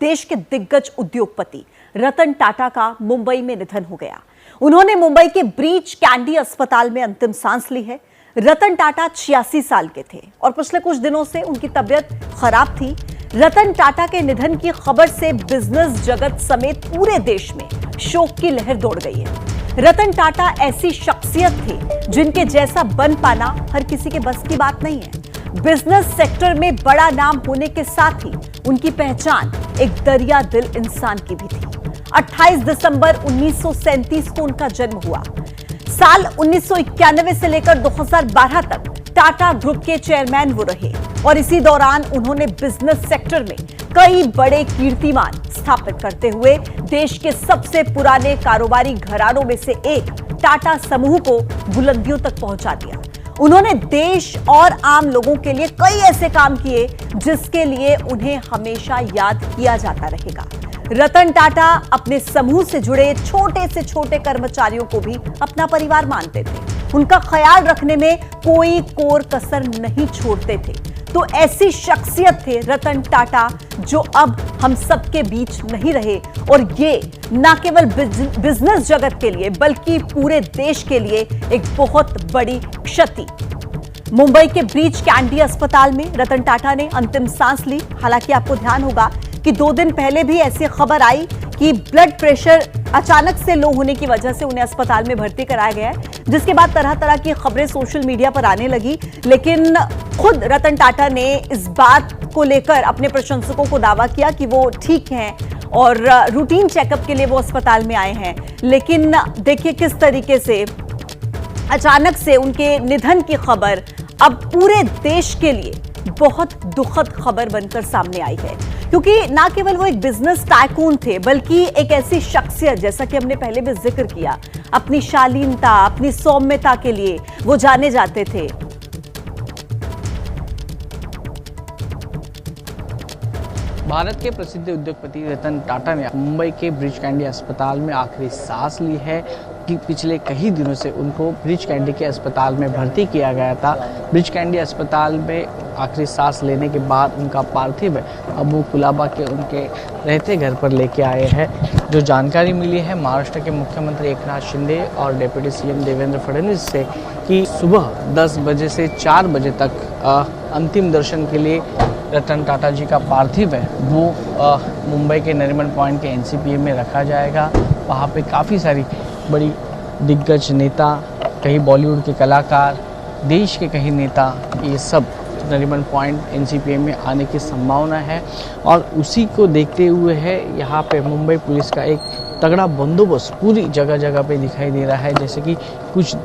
देश के दिग्गज उद्योगपति रतन टाटा का मुंबई में निधन हो गया। उन्होंने मुंबई के ब्रीच कैंडी अस्पताल में अंतिम सांस ली है। रतन टाटा 86 साल के थे और पिछले कुछ दिनों से उनकी तबीयत खराब थी। रतन टाटा के निधन की खबर से बिजनेस जगत समेत पूरे देश में शोक की लहर दौड़ गई है। रतन टाटा ऐसी शख्सियत थे जिनके जैसा बन पाना हर किसी के बस की बात नहीं है। बिजनेस सेक्टर में बड़ा नाम होने के साथ ही उनकी पहचान एक दरिया दिल इंसान की भी थी। 28 दिसंबर 1937 को उनका जन्म हुआ। साल 1991 से लेकर 2012 तक टाटा ग्रुप के चेयरमैन वो रहे और इसी दौरान उन्होंने बिजनेस सेक्टर में कई बड़े कीर्तिमान स्थापित करते हुए देश के सबसे पुराने कारोबारी घरानों में से एक टाटा समूह को बुलंदियों तक पहुंचा दिया। उन्होंने देश और आम लोगों के लिए कई ऐसे काम किए जिसके लिए उन्हें हमेशा याद किया जाता रहेगा। रतन टाटा अपने समूह से जुड़े छोटे से छोटे कर्मचारियों को भी अपना परिवार मानते थे। उनका ख्याल रखने में कोई कोर कसर नहीं छोड़ते थे। तो ऐसी शख्सियत थे रतन टाटा जो अब हम सबके बीच नहीं रहे और ये न केवल बिजनेस जगत के लिए बल्कि पूरे देश के लिए एक बहुत बड़ी क्षति। मुंबई के ब्रीच कैंडी अस्पताल में रतन टाटा ने अंतिम सांस ली। हालांकि आपको ध्यान होगा कि 2 दिन पहले भी ऐसी खबर आई कि ब्लड प्रेशर अचानक से लो होने की वजह से उन्हें अस्पताल में भर्ती कराया गया है, जिसके बाद तरह तरह की खबरें सोशल मीडिया पर आने लगी। लेकिन खुद रतन टाटा ने इस बात को लेकर अपने प्रशंसकों को दावा किया कि वो ठीक हैं और रूटीन चेकअप के लिए वो अस्पताल में आए हैं। लेकिन देखिए किस तरीके से अचानक से उनके निधन की खबर अब पूरे देश के लिए बहुत दुखद खबर बनकर सामने आई है, क्योंकि ना केवल वो एक बिजनेस टाइकून थे बल्कि एक ऐसी शख्सियत, जैसा कि हमने पहले भी जिक्र किया, अपनी शालीनता, अपनी सौम्यता के लिए वो जाने जाते थे। भारत के प्रसिद्ध उद्योगपति रतन टाटा ने मुंबई के ब्रीच कैंडी अस्पताल में आखिरी सांस ली है कि पिछले कई दिनों से उनको ब्रीच कैंडी के अस्पताल में भर्ती किया गया था। ब्रीच कैंडी अस्पताल में आखिरी सांस लेने के बाद उनका पार्थिव अबू कुलाबा के उनके रहते घर पर लेके आए हैं। जो जानकारी मिली है महाराष्ट्र के मुख्यमंत्री एकनाथ शिंदे और डिप्टी सीएम देवेंद्र फडणवीस से कि सुबह 10 बजे से 4 बजे तक अंतिम दर्शन के लिए रतन टाटा जी का पार्थिव है वो मुंबई के नरीमन पॉइंट के एनसीपीएम में रखा जाएगा। वहाँ पे काफ़ी सारी बड़ी दिग्गज नेता, कई बॉलीवुड के कलाकार, देश के कई नेता, ये सब नरीमन पॉइंट एनसीपीएम में आने की संभावना है और उसी को देखते हुए है यहाँ पे मुंबई पुलिस का एक तगड़ा बंदोबस्त पूरी जगह जगह पे दिखाई दे रहा है। जैसे कि कुछ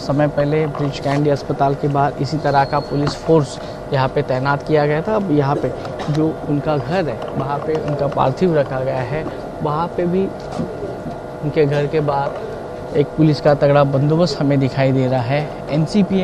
समय पहले ब्रीच कैंडी अस्पताल के बाहर इसी तरह का पुलिस फोर्स यहाँ पे तैनात किया गया था। अब यहाँ पे जो उनका घर है वहाँ पे उनका पार्थिव रखा गया है, वहाँ पे भी उनके घर के बाहर एक पुलिस का तगड़ा बंदोबस्त हमें दिखाई दे रहा है। एनसीपीएम